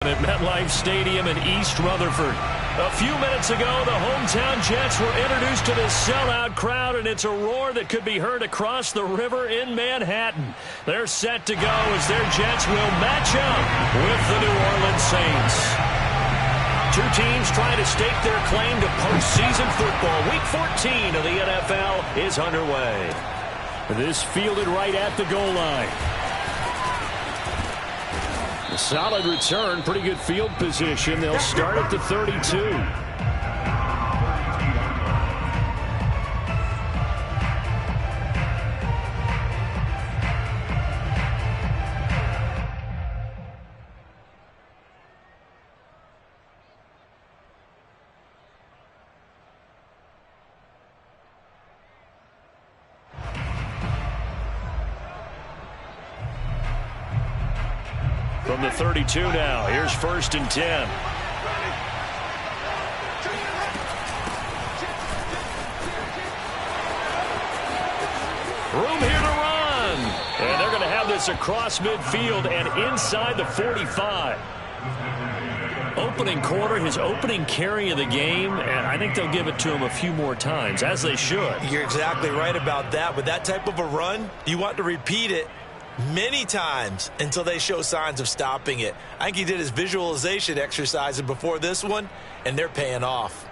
At MetLife Stadium in East Rutherford. A few minutes ago, the hometown Jets were introduced to this sellout crowd, and it's a roar that could be heard across the river in Manhattan. They're set to go as their Jets will match up with the New Orleans Saints. Two teams trying to stake their claim to postseason football. Week 14 of the NFL is underway. This fielded right at the goal line. A solid return, pretty good field position. They'll start at the 32. From the 32 now, here's 1st and 10. Room here to run. And they're going to have this across midfield and inside the 45. Opening quarter, his opening carry of the game, and I think they'll give it to him a few more times, as they should. You're exactly right about that. With that type of a run, you want to repeat it many times until they show signs of stopping it. I think he did his visualization exercises before this one, and they're paying off.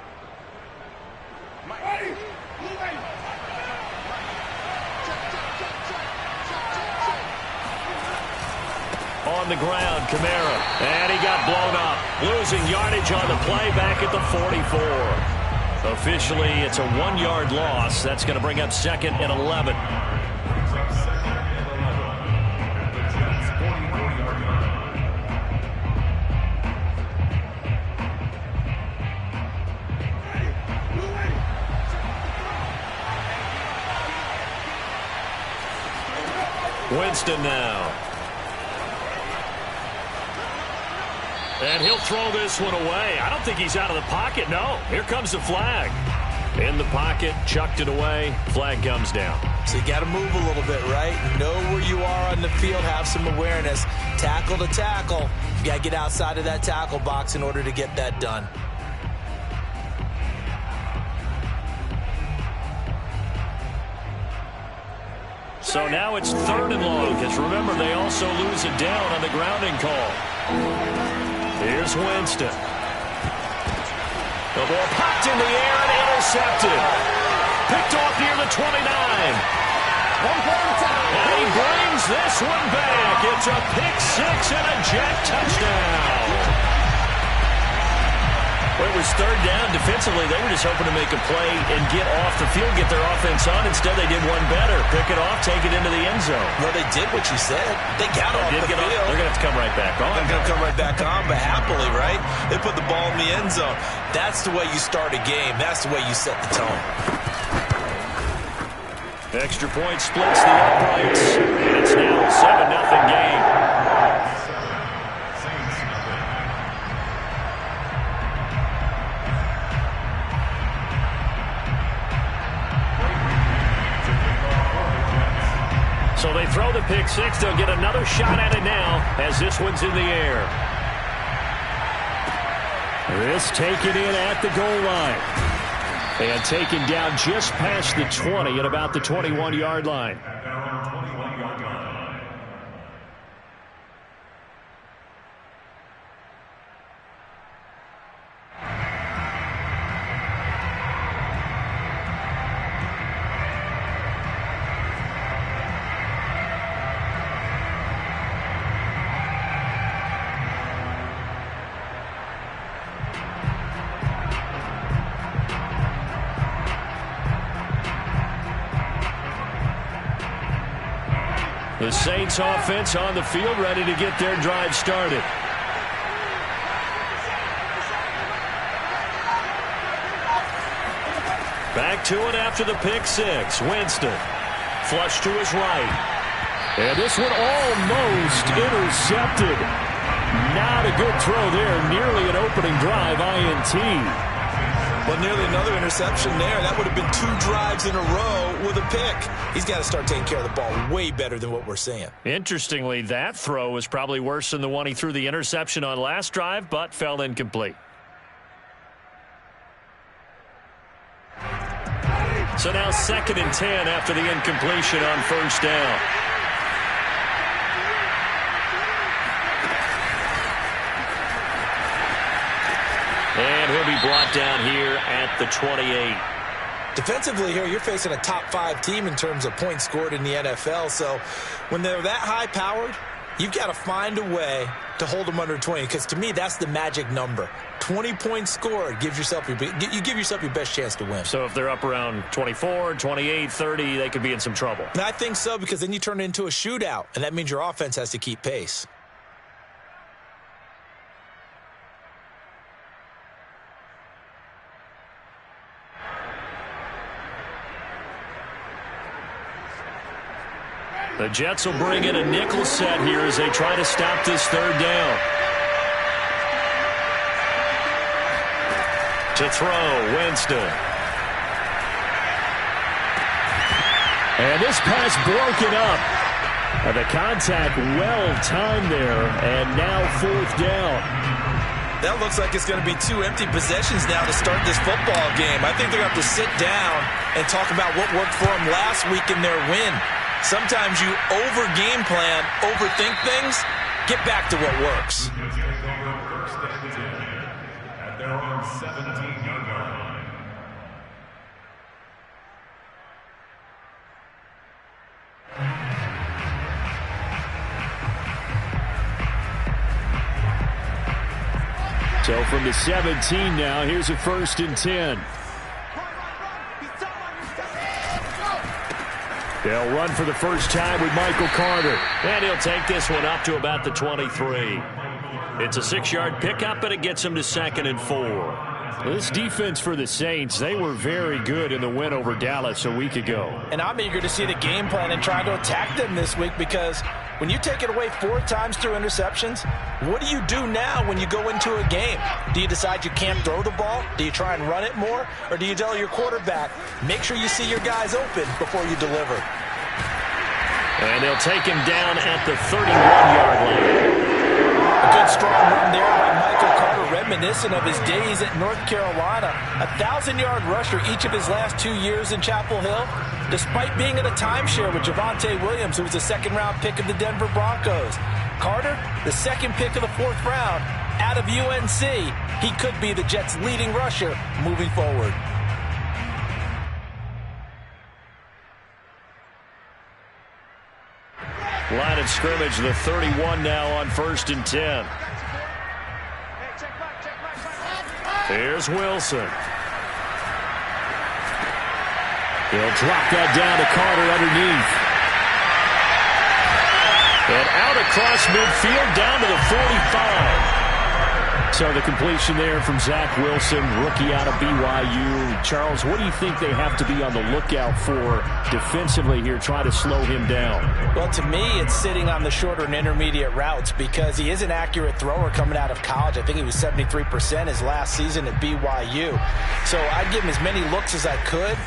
On the ground, Kamara, and he got blown up. Losing yardage on the play back at the 44. Officially, it's a 1-yard loss. That's going to bring up 2nd and 11. Winston now. And he'll throw this one away. I don't think he's out of the pocket. No, here comes the flag. In the pocket, chucked it away. Flag comes down. So you got to move a little bit, right? Know where you are on the field. Have some awareness. Tackle to tackle. You got to get outside of that tackle box in order to get that done. So now it's 3rd and long, because remember, they also lose it down on the grounding call. Here's Winston. The ball popped in the air and intercepted. Picked off near the 29. And he brings this one back. It's a pick 6 and a Jet touchdown. Well, it was 3rd down. Defensively, they were just hoping to make a play and get off the field, get their offense on. Instead, they did one better. Pick it off, take it into the end zone. Well, they did what you said. They got off the field. They're going to have to come right back on. They're going to come right back on, but happily, right? They put the ball in the end zone. That's the way you start a game. That's the way you set the tone. Extra point splits the uprights. And it's now a 7-0 game. So they throw the pick 6. They'll get another shot at it now as this one's in the air. This taken in at the goal line. And taken down just past the 20 at about the 21-yard line. The Saints offense on the field, ready to get their drive started. Back to it after the pick 6. Winston. Flush to his right. And this one almost intercepted. Not a good throw there. Nearly an opening drive INT. Well, nearly another interception there. That would have been 2 drives in a row with a pick. He's got to start taking care of the ball way better than what we're seeing. Interestingly, that throw was probably worse than the one he threw the interception on last drive, but fell incomplete. So now 2nd and 10 after the incompletion on first down. And he'll be brought down here at the 28. Defensively here, you're facing a top 5 team in terms of points scored in the NFL. So when they're that high-powered, you've got to find a way to hold them under 20, because to me, that's the magic number. 20 points scored, you give yourself your best chance to win. So if they're up around 24, 28, 30, they could be in some trouble. And I think so, because then you turn it into a shootout, and that means your offense has to keep pace. The Jets will bring in a nickel set here as they try to stop this 3rd down. To throw, Winston. And this pass broken up. And the contact well-timed there, and now 4th down. That looks like it's going to be 2 empty possessions now to start this football game. I think they're going to have to sit down and talk about what worked for them last week in their win. Sometimes you over-game plan, overthink things, get back to what works. At their own 17-yard line. So from the 17 now, here's a 1st and 10. They'll run for the first time with Michael Carter. And he'll take this one up to about the 23. It's a 6-yard pickup, and it gets him to 2nd and 4. Well, this defense for the Saints, they were very good in the win over Dallas a week ago. And I'm eager to see the game plan and try to attack them this week, because when you take it away 4 times through interceptions, what do you do now when you go into a game? Do you decide you can't throw the ball? Do you try and run it more? Or do you tell your quarterback, make sure you see your guys open before you deliver? And they'll take him down at the 31-yard line. A good strong run there by Michael Carter, reminiscent of his days at North Carolina. A 1,000-yard rusher each of his last 2 years in Chapel Hill, despite being in a timeshare with Javonte Williams, who was a 2nd-round pick of the Denver Broncos. Carter, the 2nd pick of the 4th round, out of UNC. He could be the Jets' leading rusher moving forward. Line of scrimmage, the 31 now on 1st and 10. Here's Wilson. He'll drop that down to Carter underneath. And out across midfield down to the 45. So the completion there from Zach Wilson, rookie out of BYU. Charles, what do you think they have to be on the lookout for defensively here, try to slow him down? Well, to me, it's sitting on the shorter and intermediate routes, because he is an accurate thrower coming out of college. I think he was 73% his last season at BYU. So I'd give him as many looks as I could,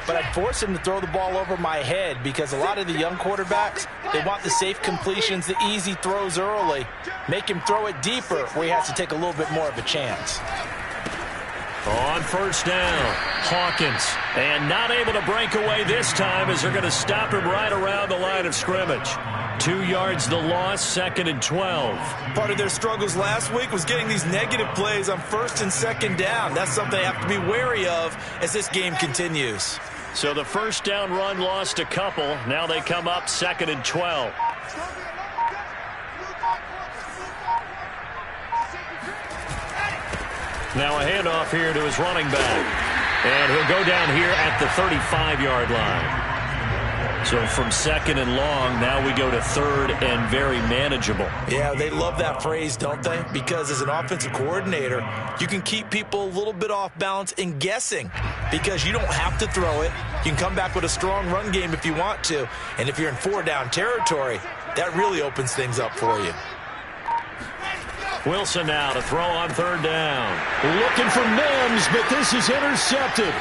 but I'd force him to throw the ball over my head, because a lot of the young quarterbacks, they want the safe completions, the easy throws early. Make him throw it deeper where he has to take a little bit more of a chance. On first down, Hawkins. And not able to break away this time, as they're going to stop him right around the line of scrimmage. 2 yards the loss, 2nd and 12. Part of their struggles last week was getting these negative plays on 1st and 2nd down. That's something they have to be wary of as this game continues. So the first down run lost a couple. Now they come up 2nd and 12. Now a handoff here to his running back. And he'll go down here at the 35-yard line. So from 2nd and long, now we go to 3rd and very manageable. Yeah, they love that phrase, don't they? Because as an offensive coordinator, you can keep people a little bit off balance and guessing, because you don't have to throw it. You can come back with a strong run game if you want to. And if you're in 4-down territory, that really opens things up for you. Wilson now to throw on third down. Looking for Mims, but this is intercepted.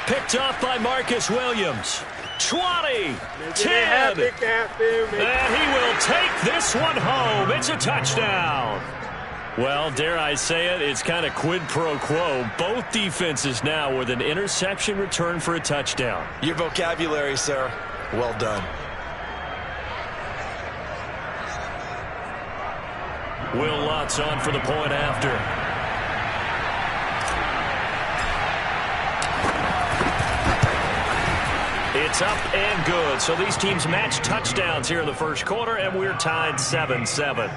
Picked off by Marcus Williams. 20, 10, and he will take this one home. It's a touchdown. Well, dare I say it, it's kind of quid pro quo. Both defenses now with an interception return for a touchdown. Your vocabulary, sir. Well done. Will Lutz on for the point after. It's up and good. So these teams match touchdowns here in the first quarter, and we're tied 7-7.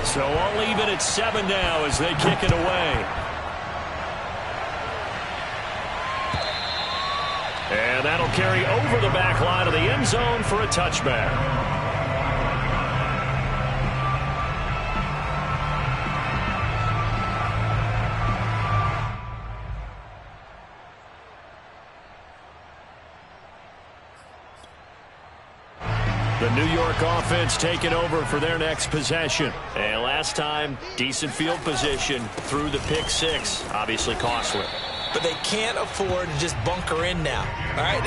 So all even at 7 now as they kick it away. And that'll carry over the back line of the end zone for a touchback. The New York offense taking over for their next possession. And last time, decent field position through the pick six. Obviously costly. But they can't afford to just bunker in now. All right,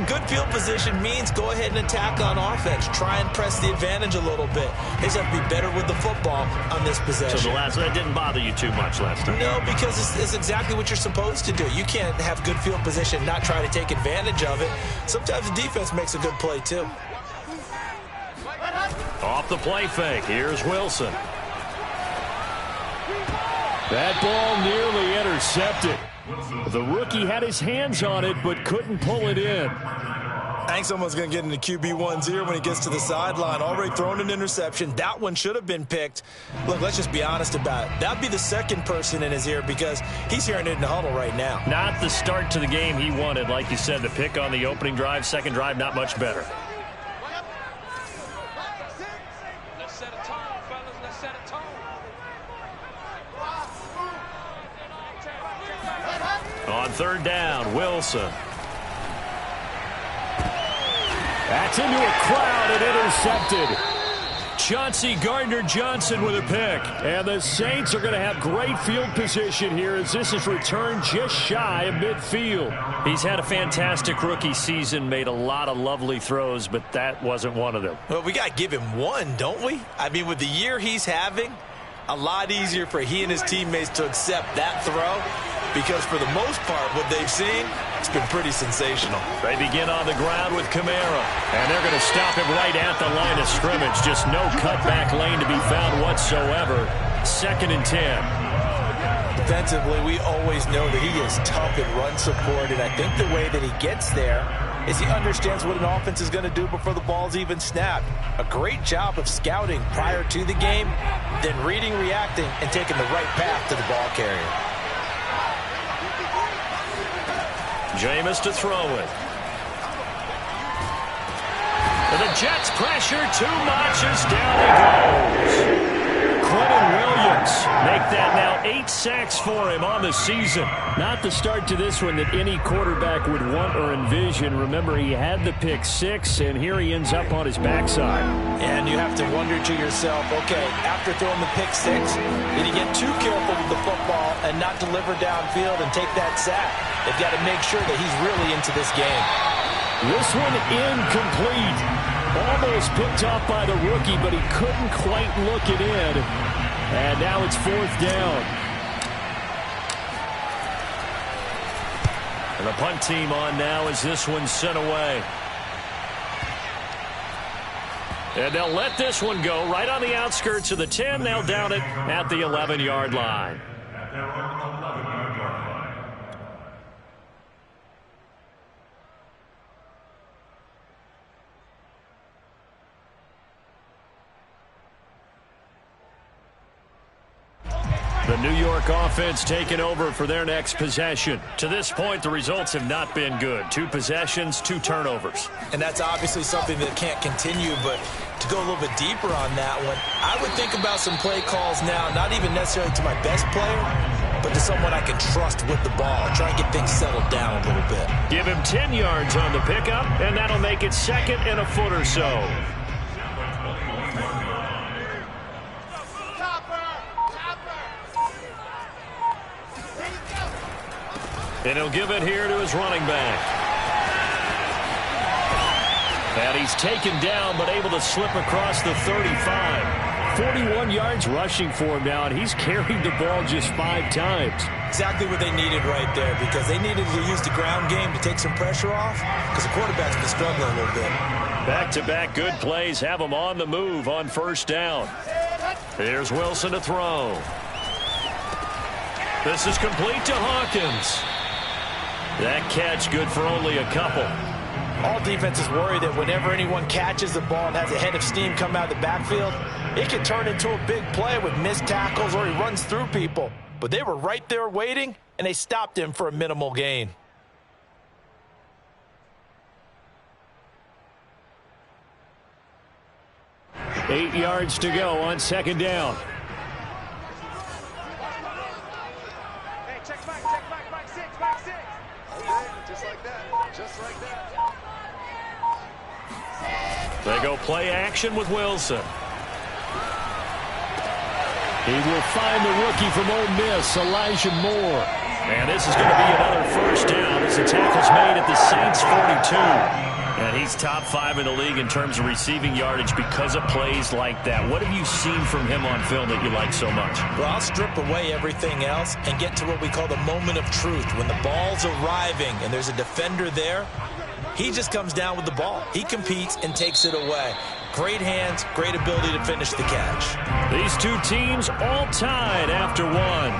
good field position means go ahead and attack on offense. Try and press the advantage a little bit. They just have to be better with the football on this possession. So that didn't bother you too much last time? No, because it's exactly what you're supposed to do. You can't have good field position, not try to take advantage of it. Sometimes the defense makes a good play too. Off the play fake. Here's Wilson. That ball nearly intercepted. The rookie had his hands on it, but couldn't pull it in. I think someone's going to get into QB1's ear when he gets to the sideline. Already thrown an interception. That one should have been picked. Look, let's just be honest about it. That'd be the second person in his ear because he's hearing it in the huddle right now. Not the start to the game he wanted. Like you said, the pick on the opening drive, second drive, not much better. On third down, Wilson. That's into a crowd and intercepted. Chauncey Gardner-Johnson with a pick. And the Saints are going to have great field position here as this is returned just shy of midfield. He's had a fantastic rookie season, made a lot of lovely throws, but that wasn't one of them. Well, we got to give him one, don't we? I mean, with the year he's having, a lot easier for he and his teammates to accept that throw because for the most part, what they've seen, it's been pretty sensational. They begin on the ground with Kamara, and they're going to stop him right at the line of scrimmage. Just no cutback lane to be found whatsoever. 2nd and 10. Defensively, we always know that he is tough in run support, and I think the way that he gets there is he understands what an offense is going to do before the ball's even snapped. A great job of scouting prior to the game, then reading, reacting, and taking the right path to the ball carrier. Jameis to throw it. And the Jets pressure too much as down he goes. Quentin Williams make that now 8 sacks for him on the season. Not the start to this one that any quarterback would want or envision. Remember, he had the pick 6, and here he ends up on his backside. And you have to wonder to yourself, okay, after throwing the pick 6, did he get too careful with the football and not deliver downfield and take that sack? They've got to make sure that he's really into this game. This one incomplete. Almost picked off by the rookie, but he couldn't quite look it in. And now it's 4th down. And the punt team on now as this one's sent away. And they'll let this one go right on the outskirts of the 10. They'll down it at the 11-yard line. The New York offense taking over for their next possession. To this point, the results have not been good. 2 possessions, 2 turnovers. And that's obviously something that can't continue, but to go a little bit deeper on that one, I would think about some play calls now, not even necessarily to my best player, but to someone I can trust with the ball. Try and get things settled down a little bit. Give him 10 yards on the pickup, and that'll make it second and a foot or so. And he'll give it here to his running back. And he's taken down, but able to slip across the 35. 41 yards rushing for him now, and he's carried the ball just 5 times. Exactly what they needed right there, because they needed to use the ground game to take some pressure off, because the quarterback's been struggling a little bit. Back-to-back good plays have him on the move on first down. Here's Wilson to throw. This is complete to Hawkins. That catch good for only a couple. All defenses worry that whenever anyone catches the ball and has a head of steam come out of the backfield, it can turn into a big play with missed tackles or he runs through people. But they were right there waiting, and they stopped him for a minimal gain. Eight yards to go on second down. Hey, check back, six. Just like that, just like that. They go play action with Wilson. He will find the rookie from Ole Miss, Elijah Moore. And this is going to be another first down as the tackle's made at the Saints 42. And he's top 5 in the league in terms of receiving yardage because of plays like that. What have you seen from him on film that you like so much? Well, I'll strip away everything else and get to what we call the moment of truth. When the ball's arriving and there's a defender there, he just comes down with the ball. He competes and takes it away. Great hands, great ability to finish the catch. These two teams all tied after one.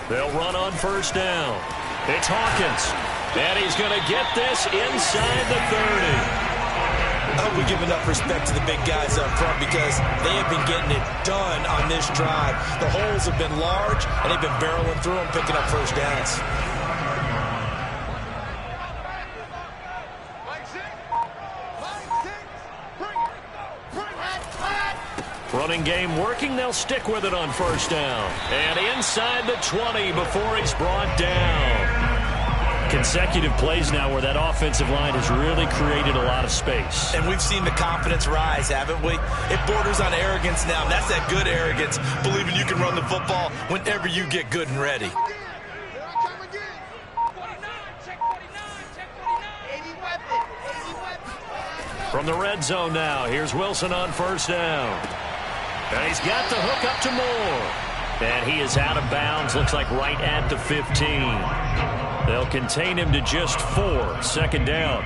They'll run on first down. It's Hawkins. And he's going to get this inside the 30. I hope we give enough respect to the big guys up front because they have been getting it done on this drive. The holes have been large, and they've been barreling through them, picking up first downs. Running game working. They'll stick with it on first down. And inside the 20 before he's brought down. Consecutive plays now where that offensive line has really created a lot of space. And we've seen the confidence rise, haven't we? It borders on arrogance now, and that's that good arrogance, believing you can run the football whenever you get good and ready. From the red zone now, here's Wilson on first down. And he's got the hook up to Moore. And he is out of bounds, looks like right at the 15. They'll contain him to just 4. Second down.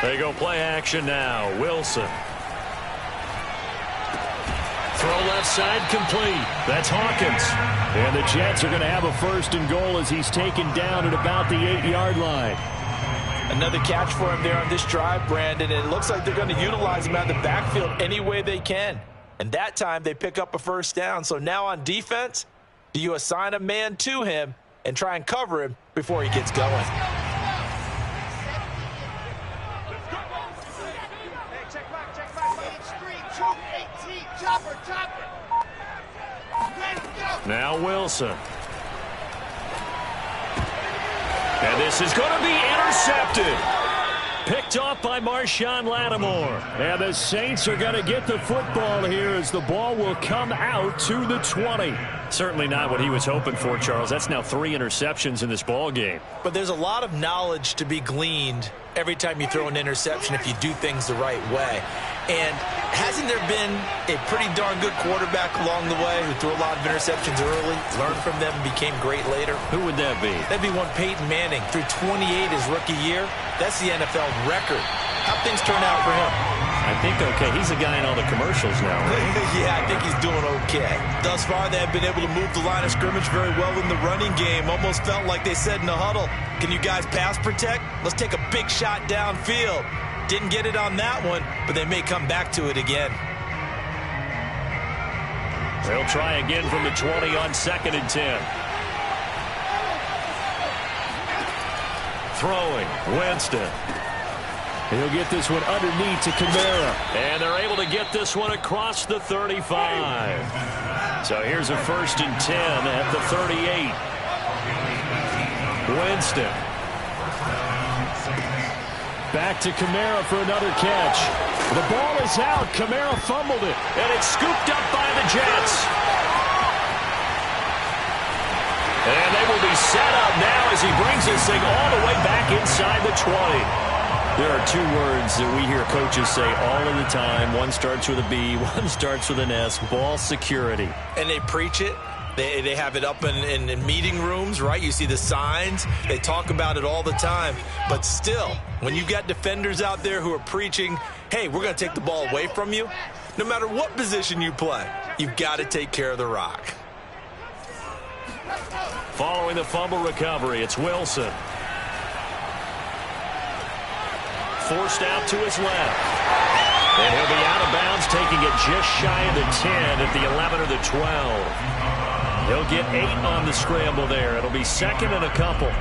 They go play action now. Wilson. Throw left side complete. That's Hawkins. And the Jets are going to have a first and goal as he's taken down at about the 8-yard line. Another catch for him there on this drive, Brandon. And it looks like they're going to utilize him out of the backfield any way they can. And that time they pick up a first down. So now on defense, do you assign a man to him and try and cover him before he gets going? Now Wilson. And this is going to be intercepted. Picked off by Marshawn Lattimore. And the Saints are going to get the football here as the ball will come out to the 20. Certainly not what he was hoping for, Charles. That's now 3 interceptions in this ball game. But there's a lot of knowledge to be gleaned every time you throw an interception if you do things the right way. And hasn't there been a pretty darn good quarterback along the way who threw a lot of interceptions early, learned from them, and became great later? Who would that be? That'd be one Peyton Manning. Threw 28 his rookie year. That's the NFL record. How'd things turn out for him? I think okay. He's a guy in all the commercials now, right? Yeah, I think he's doing okay. Thus far, they have been able to move the line of scrimmage very well in the running game. Almost felt like they said in the huddle, can you guys pass protect? Let's take a big shot downfield. Didn't get it on that one, but they may come back to it again. They'll try again from the 20 on 2nd and 10. Throwing, Winston. He'll get this one underneath to Kamara. And they're able to get this one across the 35. So here's a 1st and 10 at the 38. Winston. Back to Kamara for another catch. The ball is out. Kamara fumbled it. And it's scooped up by the Jets. And they will be set up now as he brings this thing all the way back inside the 20. There are 2 words that we hear coaches say all of the time. One starts with a B, one starts with an S. Ball security. And they preach it. They have it up in meeting rooms, right? You see the signs. They talk about it all the time. But still, when you've got defenders out there who are preaching, hey, we're going to take the ball away from you, no matter what position you play, you've got to take care of the rock. Following the fumble recovery, it's Wilson. Forced out to his left. And he'll be out of bounds, taking it just shy of the 10 at the 11 or the 12. He'll get 8 on the scramble there. It'll be 2nd and a couple.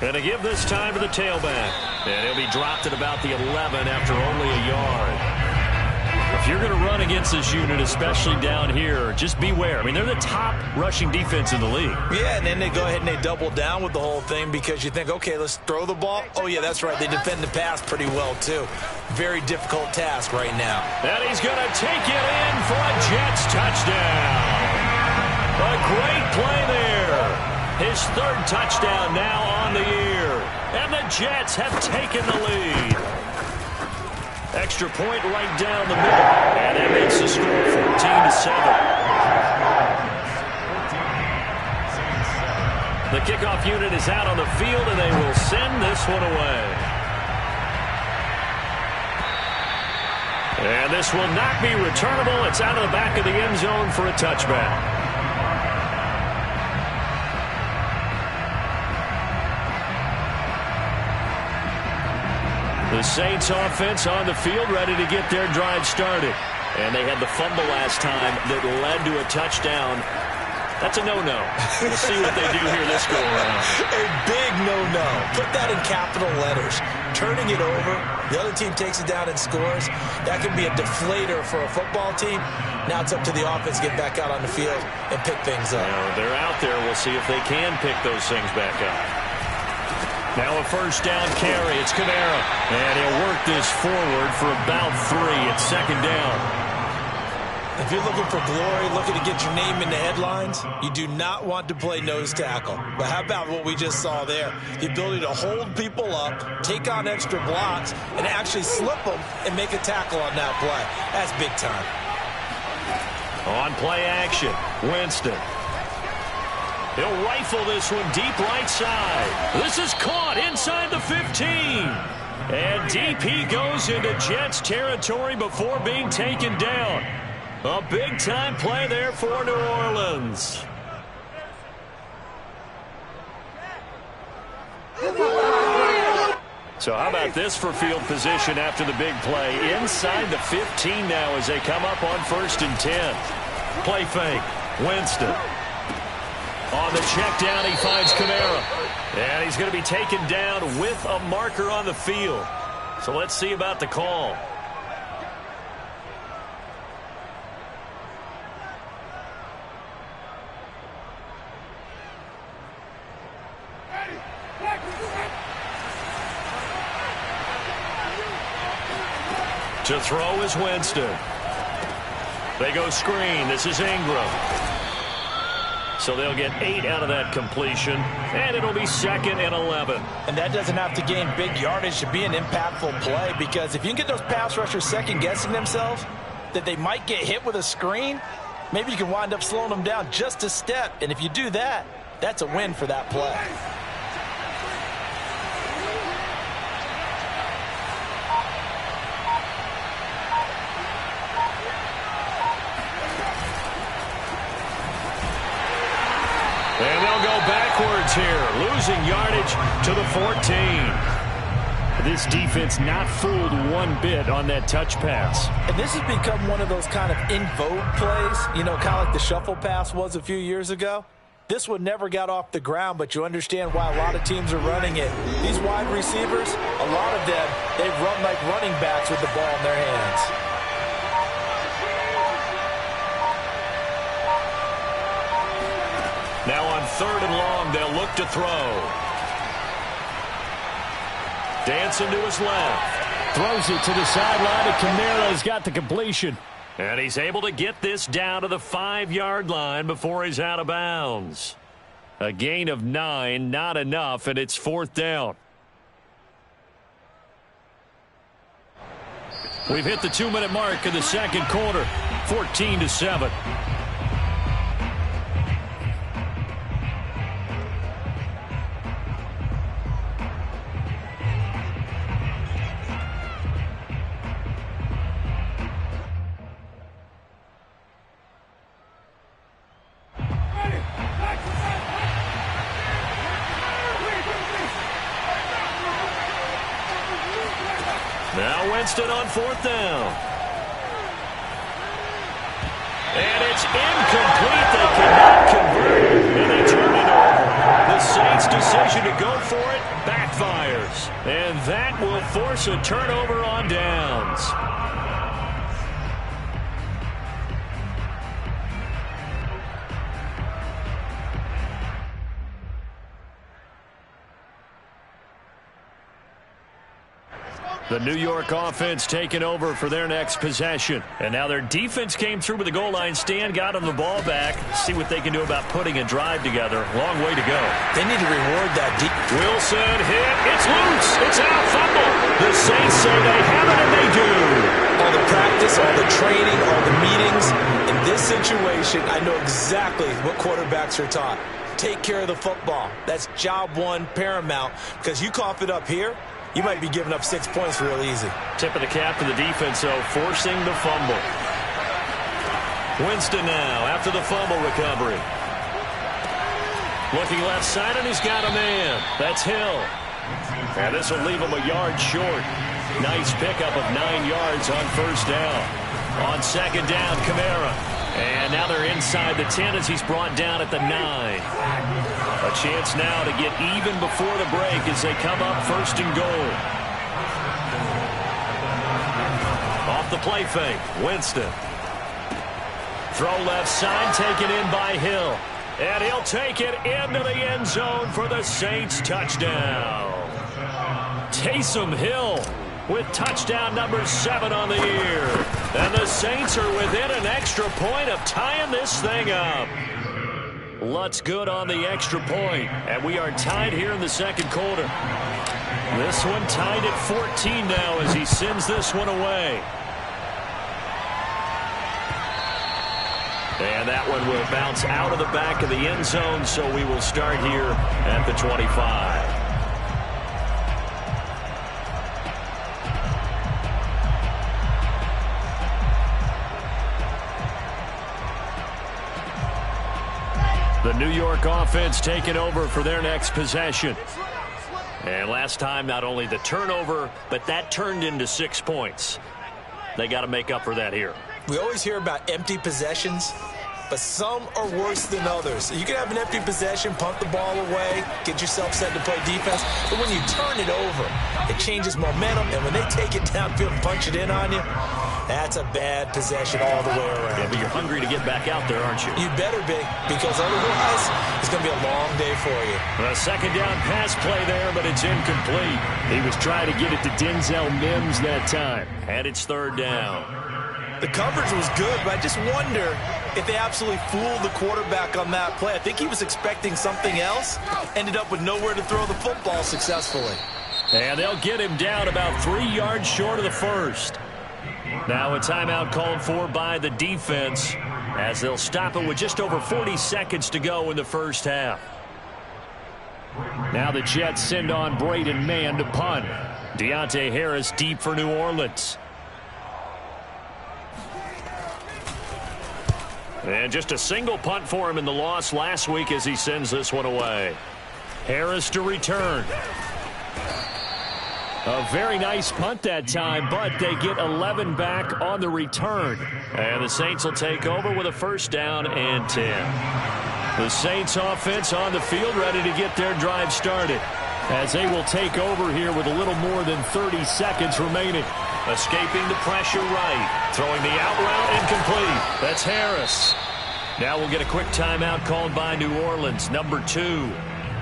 And to give this time to the tailback. And he'll be dropped at about the 11 after only a yard. If you're going to run against this unit, especially down here, just beware. I mean, they're the top rushing defense in the league. Yeah, and then they go ahead and they double down with the whole thing because you think, okay, let's throw the ball. Oh, yeah, that's right. They defend the pass pretty well, too. Very difficult task right now. And he's going to take it in for a Jets touchdown. A great play there. His 3rd touchdown now on the year. And the Jets have taken the lead. Extra point right down the middle. And that makes the score 14-7. The kickoff unit is out on the field, and they will send this one away. And this will not be returnable. It's out of the back of the end zone for a touchback. The Saints offense on the field, ready to get their drive started. And they had the fumble last time that led to a touchdown. That's a no-no. We'll see what they do here this go-around. A big no-no. Put that in capital letters. Turning it over, the other team takes it down and scores. That can be a deflator for a football team. Now it's up to the offense to get back out on the field and pick things up. They're out there. We'll see if they can pick those things back up. Now a 1st down carry. It's Kamara. And he'll work this forward for about 3. It's 2nd down. If you're looking for glory, looking to get your name in the headlines, you do not want to play nose tackle. But how about what we just saw there? The ability to hold people up, take on extra blocks, and actually slip them and make a tackle on that play. That's big time. On play action, Winston. He'll rifle this one deep right side. This is caught inside the 15. And DP goes into Jets territory before being taken down. A big-time play there for New Orleans. So how about this for field position after the big play? Inside the 15 now as they come up on 1st and 10. Play fake. Winston. On the check down, he finds Kamara. And he's going to be taken down with a marker on the field. So let's see about the call. To throw is Winston. They go screen. This is Ingram. So they'll get 8 out of that completion, and it'll be 2nd and 11. And that doesn't have to gain big yardage to be an impactful play, because if you can get those pass rushers second-guessing themselves, that they might get hit with a screen, maybe you can wind up slowing them down just a step. And if you do that, that's a win for that play. yards here, losing yardage to the 14. This defense not fooled one bit on that touch pass. And this has become one of those kind of in vogue plays, you know, kind of like the shuffle pass was a few years ago. This one never got off the ground, but you understand why a lot of teams are running it. These wide receivers, a lot of them, they run like running backs with the ball in their hands. Now on 3rd and long, they'll look to throw. Dancing to his left. Throws it to the sideline, and Kamara's got the completion. And he's able to get this down to the 5-yard line before he's out of bounds. A gain of 9, not enough, and it's 4th down. We've hit the 2-minute mark in the second quarter, 14-7. Now Winston on 4th down. And it's incomplete. They cannot convert, and they turn it over. The Saints' decision to go for it backfires. And that will force a turnover on downs. The New York offense taking over for their next possession. And now their defense came through with the goal line stand, got them the ball back. See what they can do about putting a drive together. Long way to go. They need to reward that deep. Wilson hit. It's loose. It's out. Fumble. The Saints say they have it, and they do. All the practice, all the training, all the meetings. In this situation, I know exactly what quarterbacks are taught. Take care of the football. That's job one, paramount. Because you cough it up here, you might be giving up 6 points real easy. Tip of the cap to the defense, though, forcing the fumble. Winston now after the fumble recovery. Looking left side, and he's got a man. That's Hill. And this will leave him a yard short. Nice pickup of 9 yards on 1st down. On 2nd down, Kamara. And now they're inside the 10 as he's brought down at the 9. A chance now to get even before the break as they come up 1st and goal. Off the play fake, Winston. Throw left side, taken in by Hill. And he'll take it into the end zone for the Saints touchdown. Taysom Hill with touchdown number 7 on the year. And the Saints are within an extra point of tying this thing up. Lutz good on the extra point, and we are tied here in the second quarter. This one tied at 14 now as he sends this one away. And that one will bounce out of the back of the end zone, so we will start here at the 25. The New York offense taking over for their next possession. And last time, not only the turnover, but that turned into 6 points. They got to make up for that here. We always hear about empty possessions, but some are worse than others. You can have an empty possession, punt the ball away, get yourself set to play defense, but when you turn it over, it changes momentum, and when they take it downfield and punch it in on you, that's a bad possession all the way around. Yeah, but you're hungry to get back out there, aren't you? You better be, because otherwise, it's going to be a long day for you. A 2nd down pass play there, but it's incomplete. He was trying to get it to Denzel Mims that time. And it's 3rd down. The coverage was good, but I just wonder if they absolutely fooled the quarterback on that play. I think he was expecting something else, ended up with nowhere to throw the football successfully. And they'll get him down about 3 yards short of the first. Now a timeout called for by the defense as they'll stop it with just over 40 seconds to go in the first half. Now the Jets send on Braden Mann to punt. Deontay Harris deep for New Orleans. And just a single punt for him in the loss last week as he sends this one away. Harris to return. A very nice punt that time, but they get 11 back on the return. And the Saints will take over with a first down and 10. The Saints offense on the field ready to get their drive started, as they will take over here with a little more than 30 seconds remaining. Escaping the pressure right. Throwing the out route incomplete. That's Harris. Now we'll get a quick timeout called by New Orleans, number 2.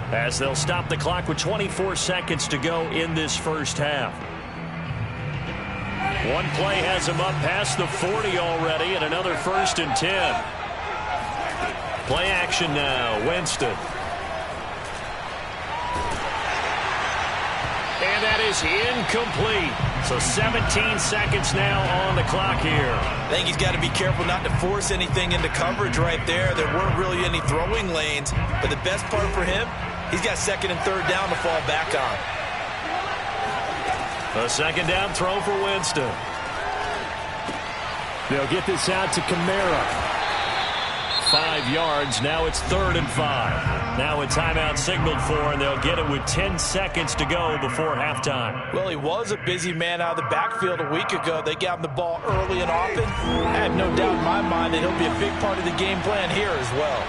As they'll stop the clock with 24 seconds to go in this first half. One play has him up past the 40 already, and another first and 10. Play action now, Winston. And that is incomplete. So 17 seconds now on the clock here. I think he's got to be careful not to force anything into coverage right there. There weren't really any throwing lanes, but the best part for him, he's got second and third down to fall back on. A second down throw for Winston. They'll get this out to Kamara. 5 yards. Now it's 3rd and 5. Now a timeout signaled for, and they'll get it with 10 seconds to go before halftime. Well, he was a busy man out of the backfield a week ago. They got him the ball early and often. I have no doubt in my mind that he'll be a big part of the game plan here as well.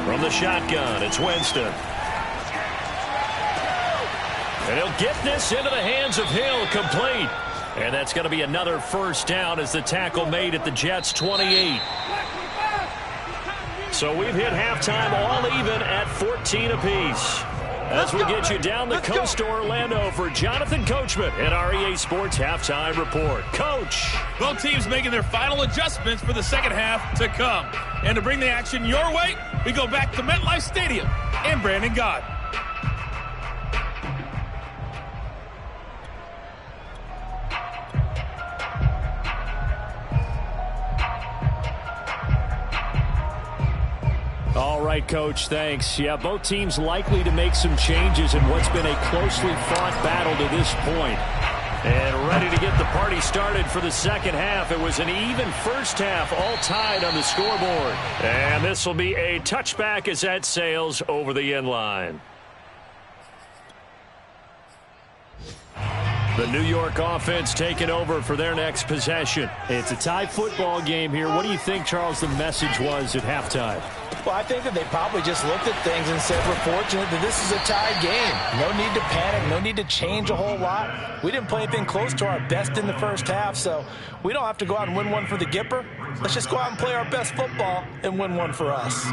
From the shotgun, it's Winston. And he'll get this into the hands of Hill, complete. And that's going to be another first down as the tackle made at the Jets' 28. So we've hit halftime all even at 14 apiece. As we get you down the coast to Orlando for Jonathan Coachman at REA Sports Halftime Report. Coach. Both teams making their final adjustments for the second half to come. And to bring the action your way, we go back to MetLife Stadium and Brandon Gott. All right, Coach, thanks. Yeah, both teams likely to make some changes in what's been a closely fought battle to this point. And ready to get the party started for the second half. It was an even first half, all tied on the scoreboard. And this will be a touchback as that sails over the end line. The New York offense taking over for their next possession. It's a tie football game here. What do you think, Charles, the message was at halftime? Well, I think that they probably just looked at things and said, we're fortunate that this is a tied game. No need to panic. No need to change a whole lot. We didn't play anything close to our best in the first half, so we don't have to go out and win one for the Gipper. Let's just go out and play our best football and win one for us.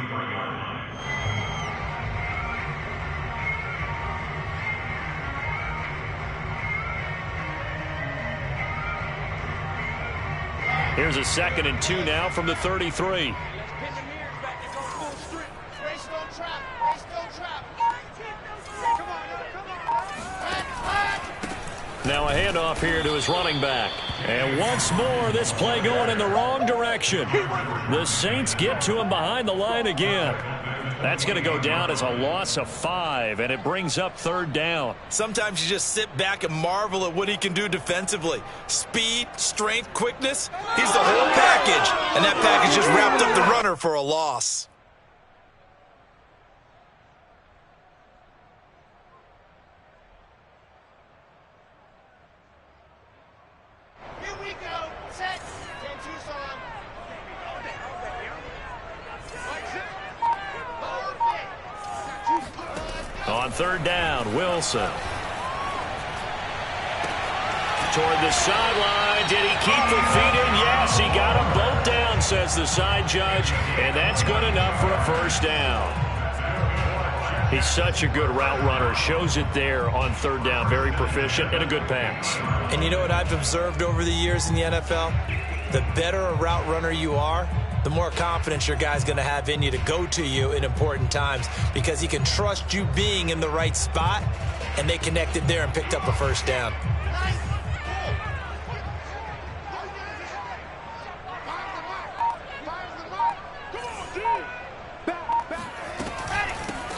Here's a 2nd and 2 now from the 33. Now a handoff here to his running back. And once more, this play going in the wrong direction. The Saints get to him behind the line again. That's going to go down as a loss of 5, and it brings up 3rd down. Sometimes you just sit back and marvel at what he can do defensively. Speed, strength, quickness. He's the whole package, and that package just wrapped up the runner for a loss. On 3rd down, Wilson. Toward the sideline. Did he keep the feet in? Yes, he got them both down, says the side judge. And that's good enough for a first down. He's such a good route runner. Shows it there on 3rd down. Very proficient and a good pass. And you know what I've observed over the years in the NFL? The better a route runner you are, the more confidence your guy's going to have in you to go to you in important times, because he can trust you being in the right spot, and they connected there and picked up a first down.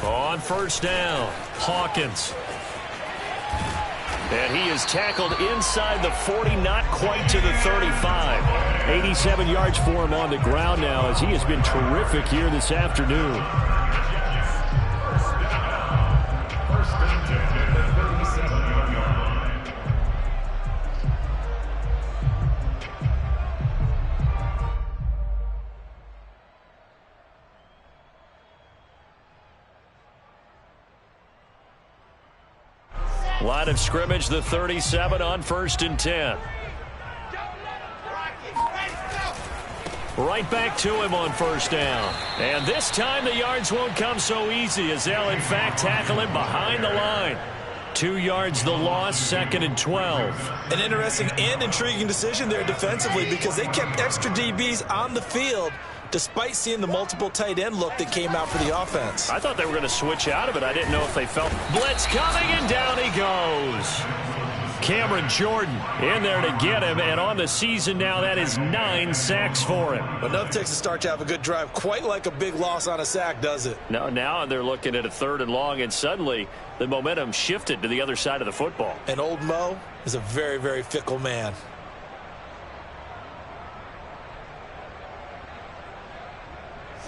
On 1st down, Hawkins. And he is tackled inside the 40, not quite to the 35. 87 yards for him on the ground now, as he has been terrific here this afternoon. Line of scrimmage, the 37 on 1st and 10. Right back to him on 1st down. And this time the yards won't come so easy as they'll, in fact, tackle him behind the line. 2 yards the loss, 2nd and 12. An interesting and intriguing decision there defensively because they kept extra DBs on the field despite seeing the multiple tight end look that came out for the offense. I thought they were going to switch out of it. I didn't know if they felt blitz coming, and down he goes. Cameron Jordan in there to get him, and on the season now, that is 9 sacks for him. Enough takes a start to have a good drive, quite like a big loss on a sack, does it? No, now they're looking at a 3rd and long, and suddenly the momentum shifted to the other side of the football. And old Mo is a very, very fickle man.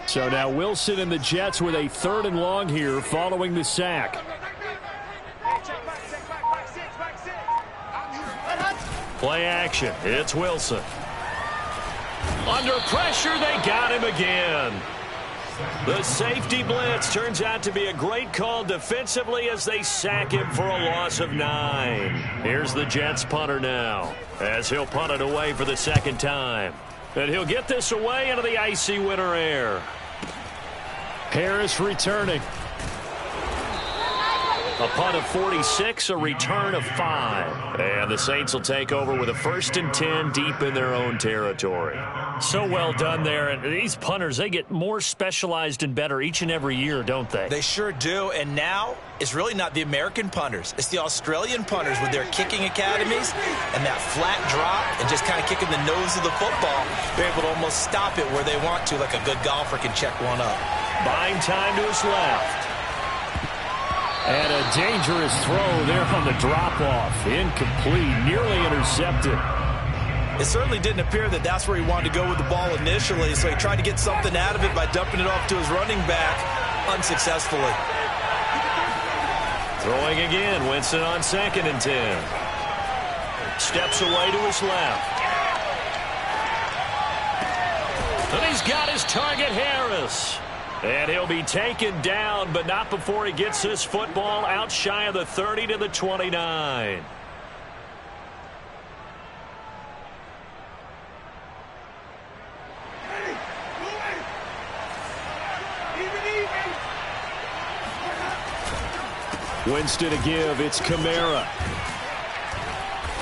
So now Wilson and the Jets with a 3rd and long here following the sack. Play action. It's Wilson. Under pressure, they got him again. The safety blitz turns out to be a great call defensively as they sack him for a loss of 9. Here's the Jets punter now as he'll punt it away for the 2nd time. And he'll get this away into the icy winter air. Harris returning. A punt of 46, a return of 5. And the Saints will take over with a 1st and 10 deep in their own territory. So well done there. And these punters, they get more specialized and better each and every year, don't they? They sure do. And now it's really not the American punters. It's the Australian punters with their kicking academies and that flat drop and just kind of kicking the nose of the football. They're able to almost stop it where they want to, like a good golfer can check one up. Buying time to his left. And a dangerous throw there on the drop-off. Incomplete, nearly intercepted. It certainly didn't appear that that's where he wanted to go with the ball initially, so he tried to get something out of it by dumping it off to his running back unsuccessfully. Throwing again, Winston on 2nd and 10. Steps away to his left. And he's got his target, Harris. And he'll be taken down, but not before he gets this football out shy of the 30 to the 29. Winston to give. It's Kamara.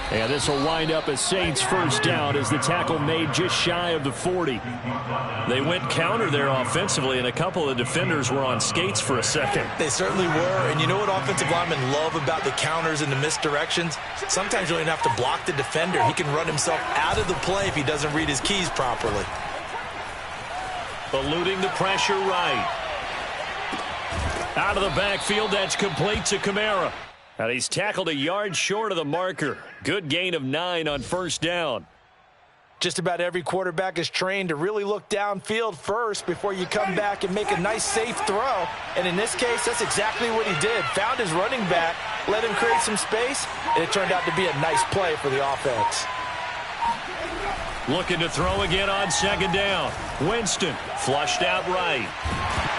And this will wind up a Saints 1st down as the tackle made just shy of the 40. They went counter there offensively, and a couple of defenders were on skates for a second. They certainly were, and you know what offensive linemen love about the counters and the misdirections? Sometimes you don't even have to block the defender. He can run himself out of the play if he doesn't read his keys properly. Eluding the pressure right. Out of the backfield, that's complete to Kamara. And he's tackled a yard short of the marker. Good gain of 9 on 1st down. Just about every quarterback is trained to really look downfield first before you come back and make a nice, safe throw. And in this case, that's exactly what he did. Found his running back, let him create some space, and it turned out to be a nice play for the offense. Looking to throw again on 2nd down. Winston flushed out right.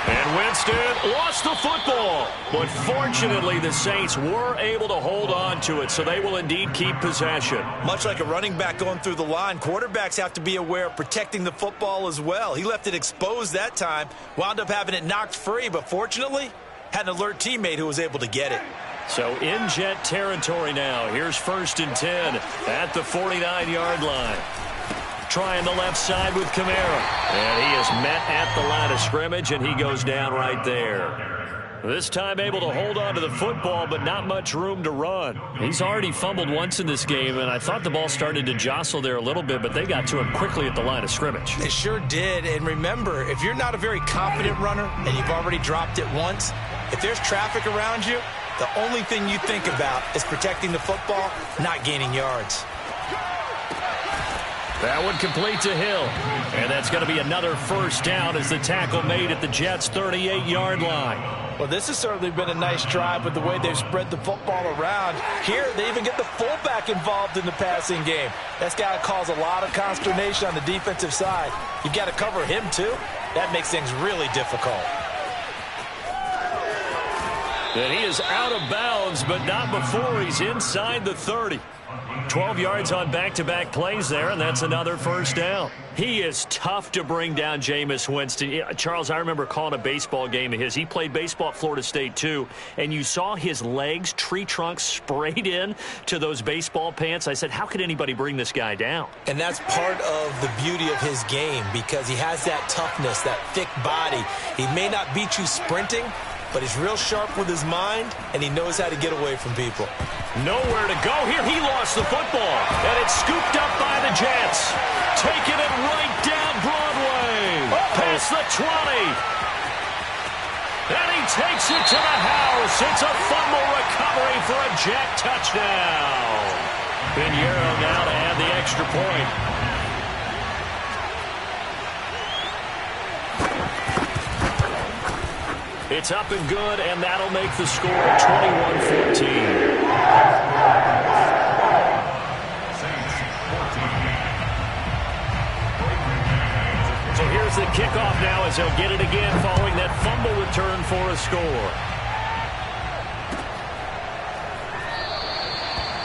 And Winston lost the football. But fortunately, the Saints were able to hold on to it, so they will indeed keep possession. Much like a running back going through the line, quarterbacks have to be aware of protecting the football as well. He left it exposed that time, wound up having it knocked free, but fortunately, had an alert teammate who was able to get it. So in Jet territory now. Here's 1st and 10 at the 49-yard line. Trying the left side with Kamara. And he is met at the line of scrimmage, and he goes down right there. This time able to hold on to the football, but not much room to run. He's already fumbled once in this game, and I thought the ball started to jostle there a little bit, but they got to him quickly at the line of scrimmage. They sure did. And remember, if you're not a very confident runner and you've already dropped it once, if there's traffic around you, the only thing you think about is protecting the football, not gaining yards. That one complete to Hill. And that's going to be another 1st down as the tackle made at the Jets' 38-yard line. Well, this has certainly been a nice drive with the way they've spread the football around. Here, they even get the fullback involved in the passing game. That's got to cause a lot of consternation on the defensive side. You've got to cover him, too. That makes things really difficult. And he is out of bounds, but not before he's inside the 30. 12 yards on back-to-back plays there, and that's another first down. He is tough to bring down, Jameis Winston. Charles, I remember calling a baseball game of his. He played baseball at Florida State, too, and you saw his legs, tree trunks sprayed in to those baseball pants. I said, how could anybody bring this guy down? And that's part of the beauty of his game because he has that toughness, that thick body. He may not beat you sprinting, but he's real sharp with his mind, and he knows how to get away from people. Nowhere to go here. He lost the football, and it's scooped up by the Jets. Taking it right down Broadway. Past the 20. And he takes it to the house. It's a fumble recovery for a Jet touchdown. Pinheiro now to add the extra point. It's up and good, and that'll make the score 21-14. So here's the kickoff now as he'll get it again following that fumble return for a score.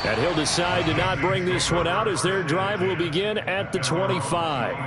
And he'll decide to not bring this one out as their drive will begin at the 25.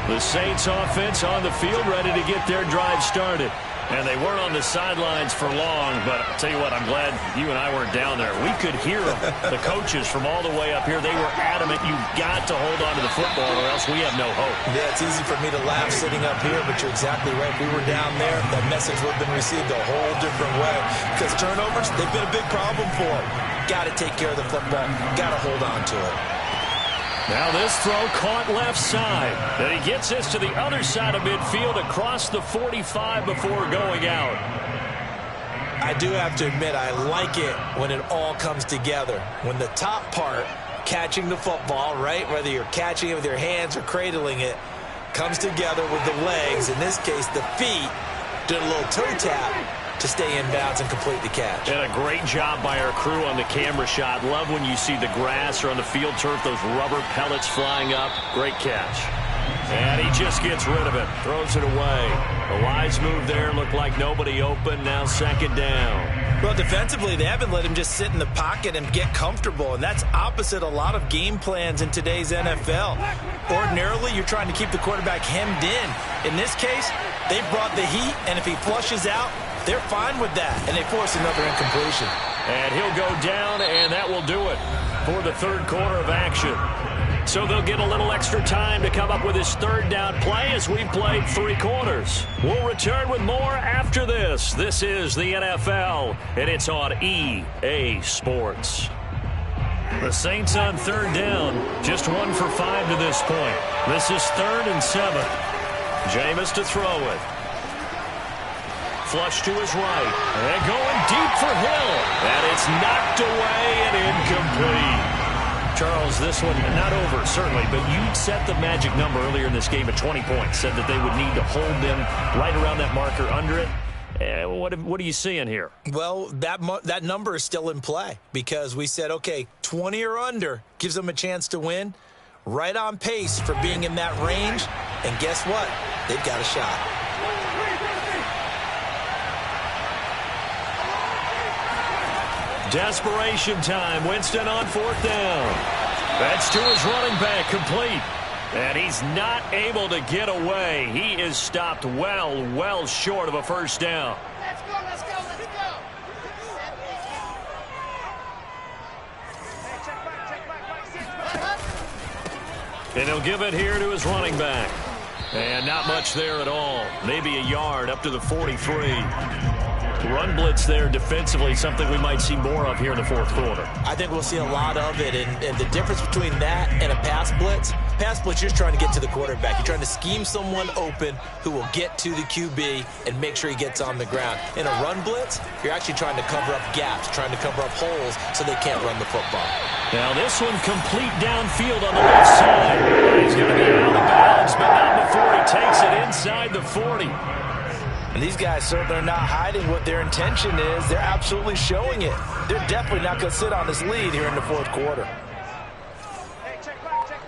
The Saints offense on the field ready to get their drive started. And they weren't on the sidelines for long, but I'll tell you what, I'm glad you and I weren't down there. We could hear them, the coaches from all the way up here. They were adamant, you've got to hold on to the football or else we have no hope. Yeah, it's easy for me to laugh sitting up here, but you're exactly right. If we were down there, that message would have been received a whole different way. Because turnovers, they've been a big problem for them. Got to take care of the football. Got to hold on to it. Now this throw caught left side. And he gets this to the other side of midfield across the 45 before going out. I do have to admit, I like it when it all comes together. When the top part, catching the football, right, whether you're catching it with your hands or cradling it, comes together with the legs. In this case, the feet did a little toe tap to stay in bounds and complete the catch. And a great job by our crew on the camera shot. Love when you see the grass or on the field turf, those rubber pellets flying up. Great catch. And he just gets rid of it. Throws it away. A wise move there. Looked like nobody open. Now second down. Well, defensively, they haven't let him just sit in the pocket and get comfortable, and that's opposite a lot of game plans in today's NFL. Ordinarily, you're trying to keep the quarterback hemmed in. In this case, they brought the heat, and if he flushes out, they're fine with that, and they force another incompletion. And he'll go down, and that will do it for the third quarter of action. So they'll get a little extra time to come up with his third down play as we've played 3 quarters. We'll return with more after this. This is the NFL, and it's on EA Sports. The Saints on third down, just 1 for 5 to this point. This is 3rd and 7. Jameis to throw it. Flush to his right. And going deep for Hill. And it's knocked away and incomplete. Charles, this one not over, certainly, but you set the magic number earlier in this game at 20 points. Said that they would need to hold them right around that marker under it. What are you seeing here? Well, that number is still in play because we said, okay, 20 or under gives them a chance to win. Right on pace for being in that range. And guess what? They've got a shot. Desperation time. Winston on 4th down. That's to his running back, complete. And he's not able to get away. He is stopped well short of a first down. Let's go, let's go, let's go. Hey, check back, 6. And he'll give it here to his running back. And not much there at all. Maybe a yard up to the 43. Run blitz there defensively, something we might see more of here in the 4th quarter. I think we'll see a lot of it, and the difference between that and a pass blitz, you're just trying to get to the quarterback. You're trying to scheme someone open who will get to the QB and make sure he gets on the ground. In a run blitz, you're actually trying to cover up gaps, trying to cover up holes so they can't run the football. Now this one complete downfield on the left side. He's going to be out of bounds, but not before he takes it inside the 40. And these guys certainly are not hiding what their intention is. They're absolutely showing it. They're definitely not going to sit on this lead here in the 4th quarter. Hey, check back, 6.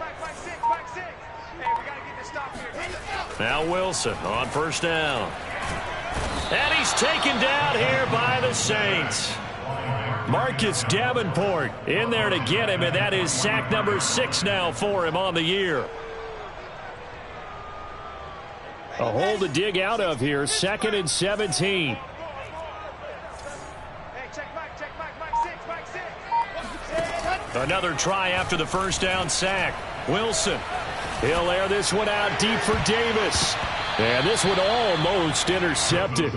Hey, we got to get this stop here. Now Wilson on first down. And he's taken down here by the Saints. Marcus Davenport in there to get him, and that is sack number 6 now for him on the year. A hole to dig out of here, 2nd and 17. Another try after the first down sack. Wilson, he'll air this one out deep for Davis. And this one almost intercepted.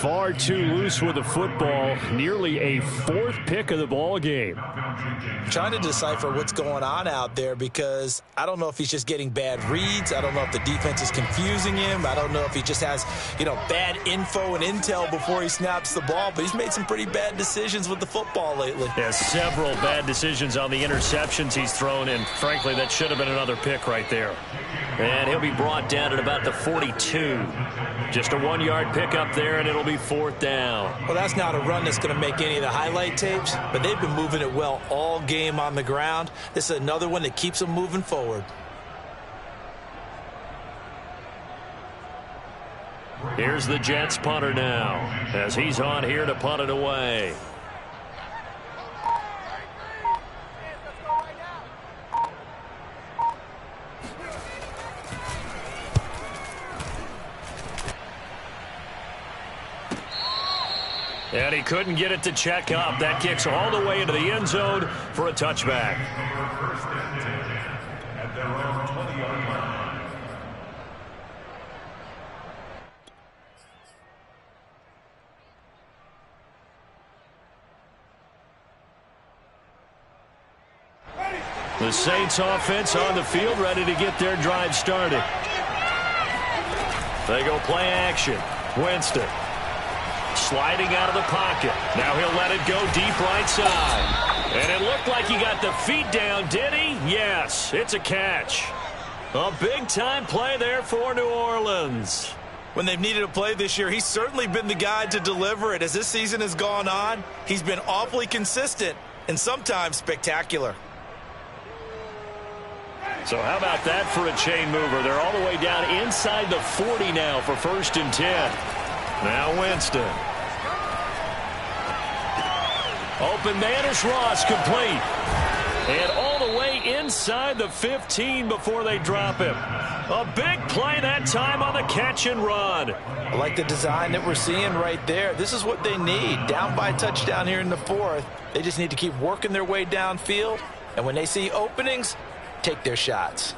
Far too loose with the football. Nearly a 4th pick of the ball game. I'm trying to decipher what's going on out there because I don't know if he's just getting bad reads. I don't know if the defense is confusing him. I don't know if he just has, bad info and intel before he snaps the ball. But he's made some pretty bad decisions with the football lately. Yeah, several bad decisions on the interceptions he's thrown, and frankly, that should have been another pick right there. And he'll be brought down at about the 42. Just a 1-yard pickup there, and it'll be 4th down. Well, that's not a run that's going to make any of the highlight tapes, but they've been moving it well all game on the ground. This is another one that keeps them moving forward. Here's the Jets punter now, as he's on here to punt it away. And he couldn't get it to check up. That kicks all the way into the end zone for a touchback. At their own 20-yard line. The Saints offense on the field, ready to get their drive started. They go play action. Winston sliding out of the pocket. Now he'll let it go deep right side. And it looked like he got the feet down, did he? Yes, it's a catch. A big-time play there for New Orleans. When they've needed a play this year, he's certainly been the guy to deliver it. As this season has gone on, he's been awfully consistent and sometimes spectacular. So how about that for a chain mover? They're all the way down inside the 40 now for 1st and 10. Now Winston. Open man is Ross, complete. And all the way inside the 15 before they drop him. A big play that time on the catch and run. I like the design that we're seeing right there. This is what they need. Down by a touchdown here in the 4th. They just need to keep working their way downfield. And when they see openings, take their shots.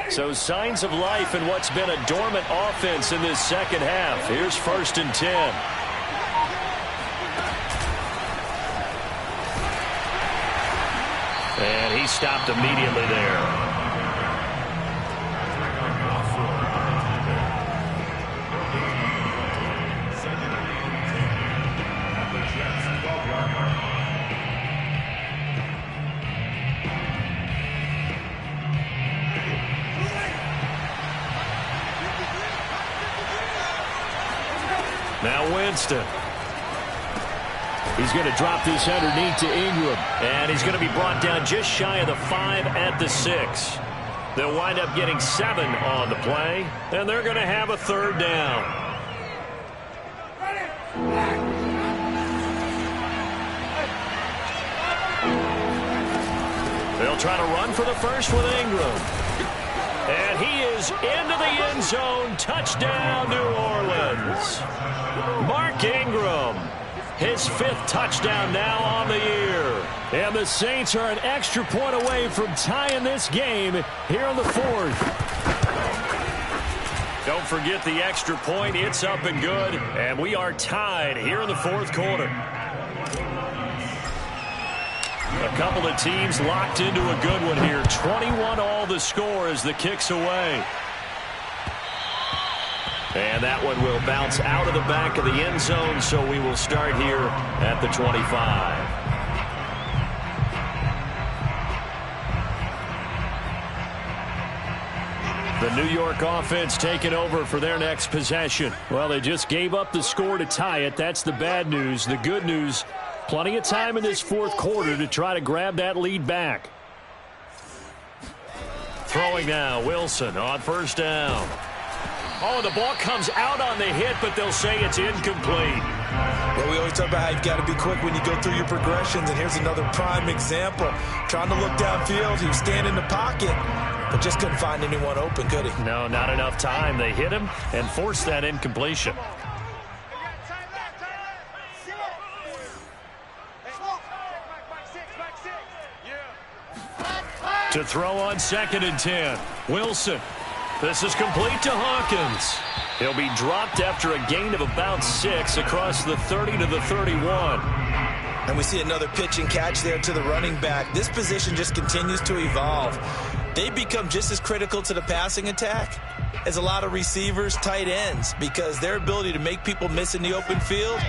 So signs of life in what's been a dormant offense in this second half. Here's 1st and 10. And he stopped immediately there. Now Winston. He's going to drop this underneath to Ingram. And he's going to be brought down just shy of the 5 at the 6. They'll wind up getting 7 on the play. And they're going to have a 3rd down. They'll try to run for the first with Ingram. And he is into the end zone. Touchdown, New Orleans. Mark Ingram, his 5th touchdown now on the year. And the Saints are an extra point away from tying this game here in the 4th. Don't forget the extra point. It's up and good. And we are tied here in the 4th quarter. A couple of teams locked into a good one here. 21 all the score as the kick's away. And that one will bounce out of the back of the end zone, so we will start here at the 25. The The New York offense taking over for their next possession. Well, they just gave up the score to tie it. That's the bad news. The good news, plenty of time in this fourth quarter to try to grab that lead back. Throwing now, Wilson on first down. Oh, the ball comes out on the hit, but they'll say it's incomplete. Well, we always talk about how you've got to be quick when you go through your progressions, and here's another prime example. Trying to look downfield, he was standing in the pocket, but just couldn't find anyone open, could he? No, not enough time. They hit him and forced that incompletion. To throw on 2nd and 10. Wilson. This is complete to Hawkins. He'll be dropped after a gain of about 6 across the 30 to the 31. And we see another pitch and catch there to the running back. This position just continues to evolve. They become just as critical to the passing attack as a lot of receivers, tight ends, because their ability to make people miss in the open field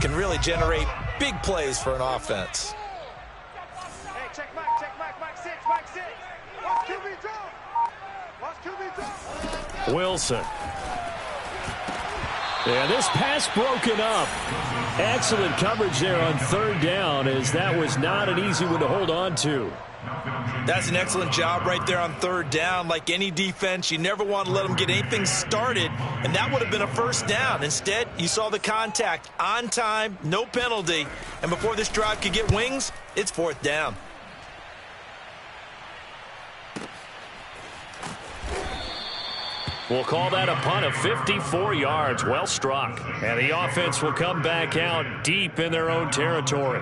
can really generate big plays for an offense. Hey, check back 6, back 6. Watch QB drop. Watch QB drop. Wilson. And this pass broken up. Excellent coverage there on 3rd down, as that was not an easy one to hold on to. That's an excellent job right there on 3rd down. Like any defense, you never want to let them get anything started, and that would have been a 1st down. Instead, you saw the contact on time, no penalty, and before this drive could get wings, it's 4th down. We'll call that a punt of 54 yards. Well struck. And the offense will come back out deep in their own territory.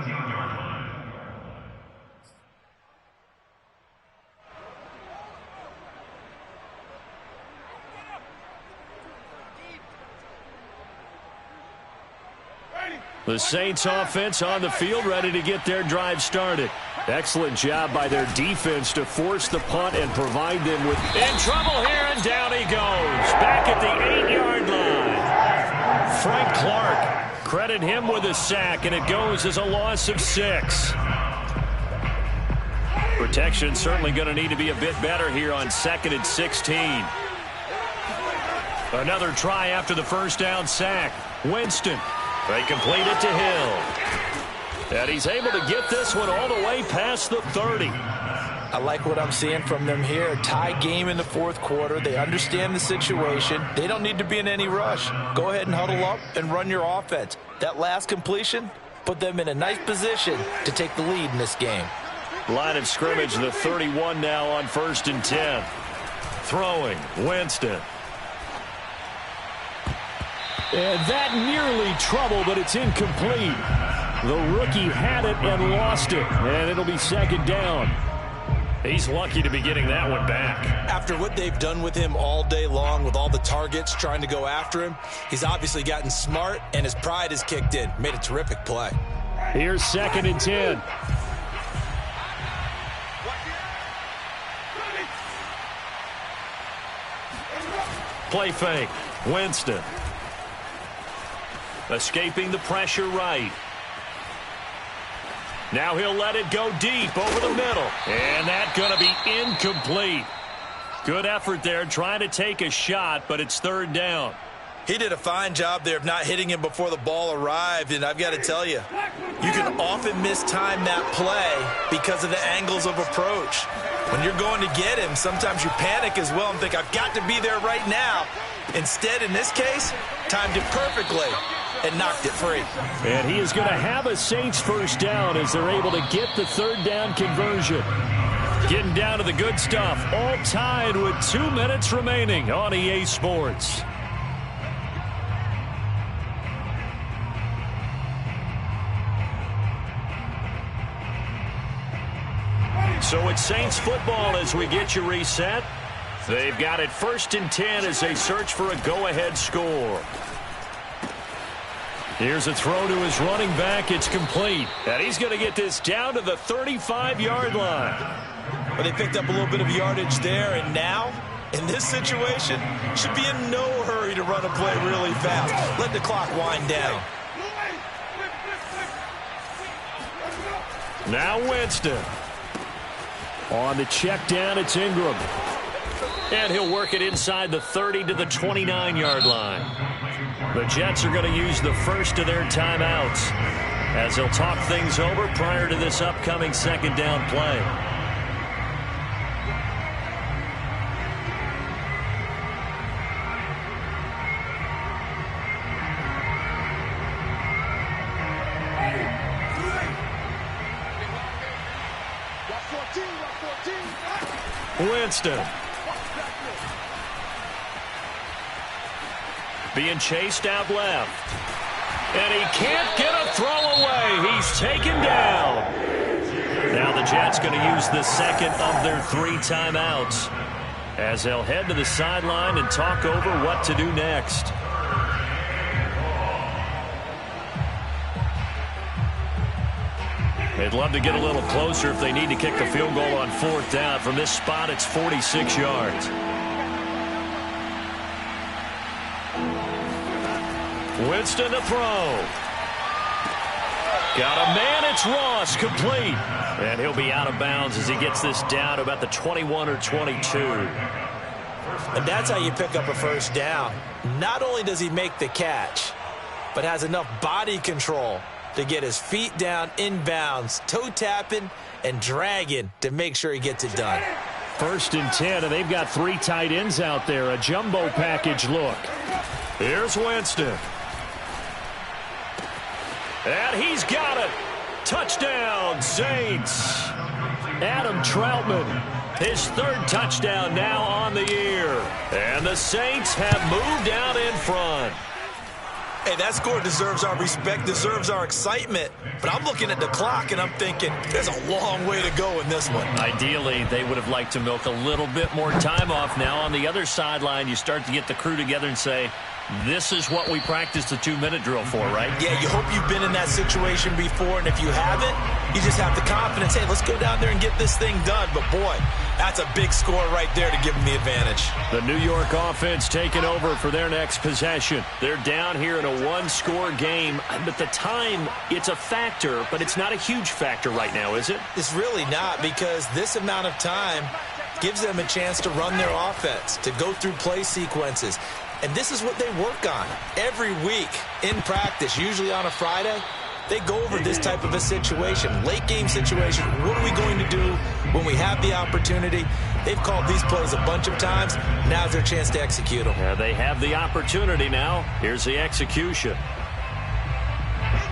The Saints offense on the field, ready to get their drive started. Excellent job by their defense to force the punt and provide them with in trouble here, and down he goes. Back at the 8-yard line. Frank Clark, credit him with a sack, and it goes as a loss of 6. Protection certainly going to need to be a bit better here on 2nd and 16. Another try after the 1st down sack. Winston. They complete it to Hill. And he's able to get this one all the way past the 30. I like what I'm seeing from them here. Tie game in the 4th quarter. They understand the situation. They don't need to be in any rush. Go ahead and huddle up and run your offense. That last completion put them in a nice position to take the lead in this game. Line of scrimmage, the 31 now on 1st and 10. Throwing, Winston. And that nearly trouble, but it's incomplete. The rookie had it and lost it, and it'll be 2nd down. He's lucky to be getting that one back. After what they've done with him all day long, with all the targets trying to go after him, he's obviously gotten smart, and his pride has kicked in. Made a terrific play. Here's 2nd and 10. Play fake. Winston. Escaping the pressure right. Now he'll let it go deep over the middle. And that's going to be incomplete. Good effort there trying to take a shot, but it's 3rd down. He did a fine job there of not hitting him before the ball arrived, and I've got to tell you, you can often mistime that play because of the angles of approach. When you're going to get him, sometimes you panic as well and think, I've got to be there right now. Instead, in this case, timed it perfectly and knocked it free. And he is going to have a Saints 1st down as they're able to get the 3rd down conversion. Getting down to the good stuff, all tied with 2 minutes remaining on EA Sports. So it's Saints football as we get you reset. They've got it 1st and 10 as they search for a go-ahead score. Here's a throw to his running back. It's complete. And he's going to get this down to the 35-yard line. But they picked up a little bit of yardage there, and now, in this situation, should be in no hurry to run a play really fast. Let the clock wind down. Now Winston. On the check down, it's Ingram. And he'll work it inside the 30 to the 29-yard line. The Jets are going to use the first of their timeouts as they'll talk things over prior to this upcoming second down play. Winston. Being chased out left. And he can't get a throw away. He's taken down. Now the Jets going to use the second of their 3 timeouts as they'll head to the sideline and talk over what to do next. They'd love to get a little closer if they need to kick the field goal on 4th down. From this spot, it's 46 yards. Winston to throw. Got a man, it's Ross, complete. And he'll be out of bounds as he gets this down about the 21 or 22. And that's how you pick up a first down. Not only does he make the catch, but has enough body control to get his feet down inbounds, toe tapping and dragging to make sure he gets it done. 1st and 10, and they've got 3 tight ends out there. A jumbo package look. Here's Winston. And he's got it. Touchdown, Saints. Adam Troutman, his 3rd touchdown now on the year. And the Saints have moved out in front. Hey, that score deserves our respect, deserves our excitement. But I'm looking at the clock, and I'm thinking there's a long way to go in this one. Ideally, they would have liked to milk a little bit more time off. Now on the other sideline, you start to get the crew together and say, this is what we practiced the 2-minute drill for, right? Yeah, you hope you've been in that situation before, and if you haven't, you just have the confidence, hey, let's go down there and get this thing done. But, boy, that's a big score right there to give them the advantage. The New York offense taking over for their next possession. They're down here in a 1-score game. But the time, it's a factor, but it's not a huge factor right now, is it? It's really not, because this amount of time gives them a chance to run their offense, to go through play sequences. And this is what they work on every week in practice, usually on a Friday. They go over this type of a situation, late game situation. What are we going to do when we have the opportunity? They've called these plays a bunch of times. Now's their chance to execute them. Yeah, they have the opportunity now. Here's the execution.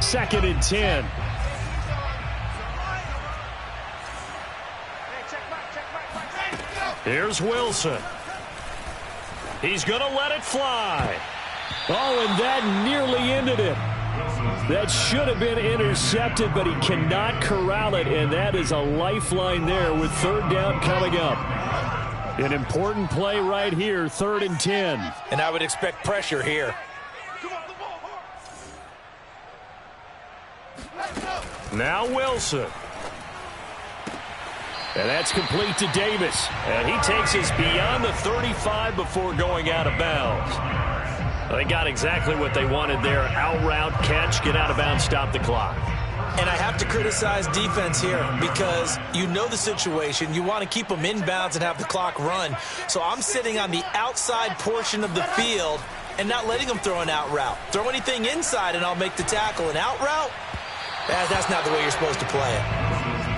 2nd and 10. Here's Wilson. He's going to let it fly. Oh, and that nearly ended it. That should have been intercepted, but he cannot corral it, and that is a lifeline there with 3rd down coming up. An important play right here, 3rd and 10. And I would expect pressure here. Now Wilson. And that's complete to Davis. And he takes us beyond the 35 before going out of bounds. They got exactly what they wanted there. Out route, catch, get out of bounds, stop the clock. And I have to criticize defense here because you know the situation. You want to keep them inbounds and have the clock run. So I'm sitting on the outside portion of the field and not letting them throw an out route. Throw anything inside and I'll make the tackle. An out route? That's not the way you're supposed to play it.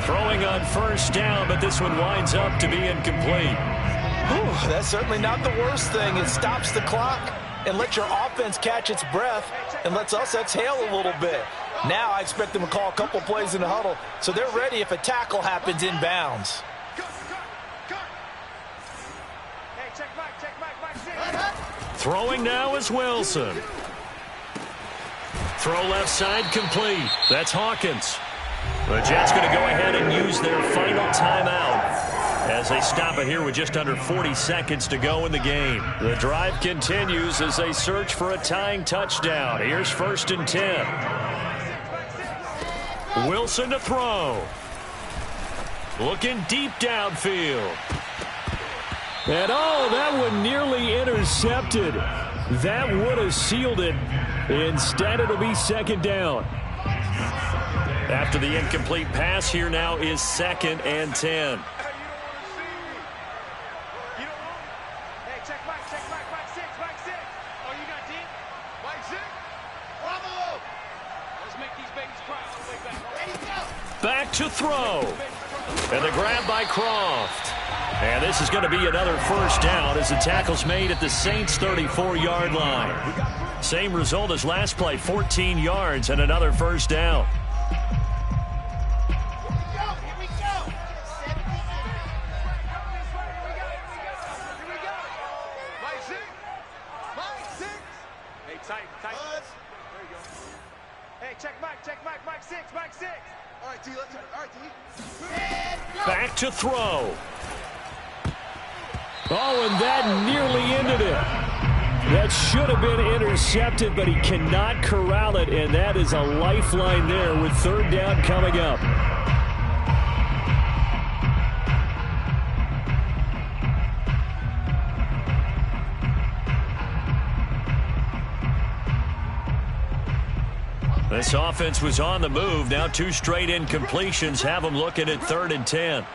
Throwing on 1st down, but this one winds up to be incomplete. Whew, that's certainly not the worst thing. It stops the clock and lets your offense catch its breath and lets us exhale a little bit. Now I expect them to call a couple plays in the huddle so they're ready if a tackle happens inbounds. Throwing now is Wilson. Throw left side complete. That's Hawkins. The Jets going to go ahead and use their final timeout as they stop it here with just under 40 seconds to go in the game. The drive continues as they search for a tying touchdown. Here's 1st and 10. Wilson to throw. Looking deep downfield. And that one nearly intercepted. That would have sealed it. Instead, it'll be 2nd down. After the incomplete pass, here now is 2nd and 10. Back to throw. And the grab by Croft. And this is going to be another first down as the tackle's made at the Saints' 34-yard line. Same result as last play, 14 yards and another first down. Back to throw. Oh, and that nearly ended it. That should have been intercepted, but he cannot corral it, and that is a lifeline there with third down coming up. This offense was on the move. Now 2 straight incompletions have them looking at 3rd and 10.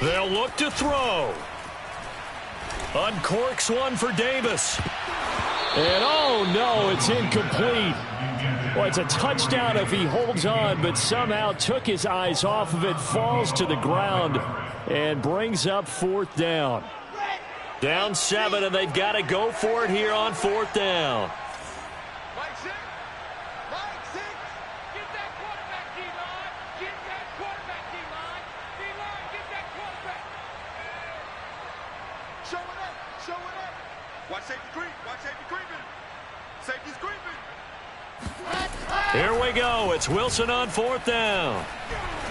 They'll look to throw. Uncorks one for Davis. And oh no, it's incomplete. Well, it's a touchdown if he holds on, but somehow took his eyes off of it, falls to the ground, and brings up 4th down. Down 7, and they've got to go for it here on 4th down. Here we go. It's Wilson on 4th down.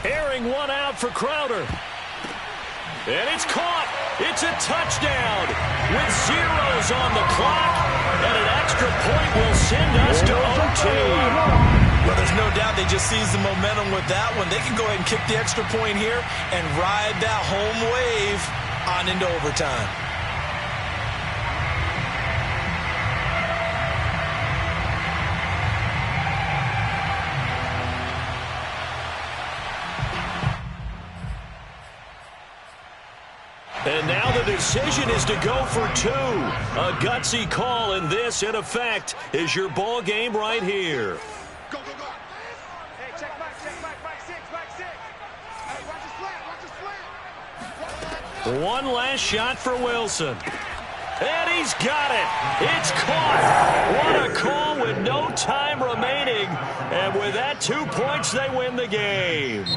Airing one out for Crowder. And it's caught. It's a touchdown with zeros on the clock. And an extra point will send us to OT. Well, there's no doubt they just seized the momentum with that one. They can go ahead and kick the extra point here and ride that home wave on into overtime. And now the decision is to go for 2. A gutsy call, and this, in effect, is your ball game right here. Go, go, go. Hey, check back, 6, back 6. Hey, watch his flat. One last shot for Wilson. And he's got it. It's caught. What a call with no time remaining. And with that, 2 points, they win the game.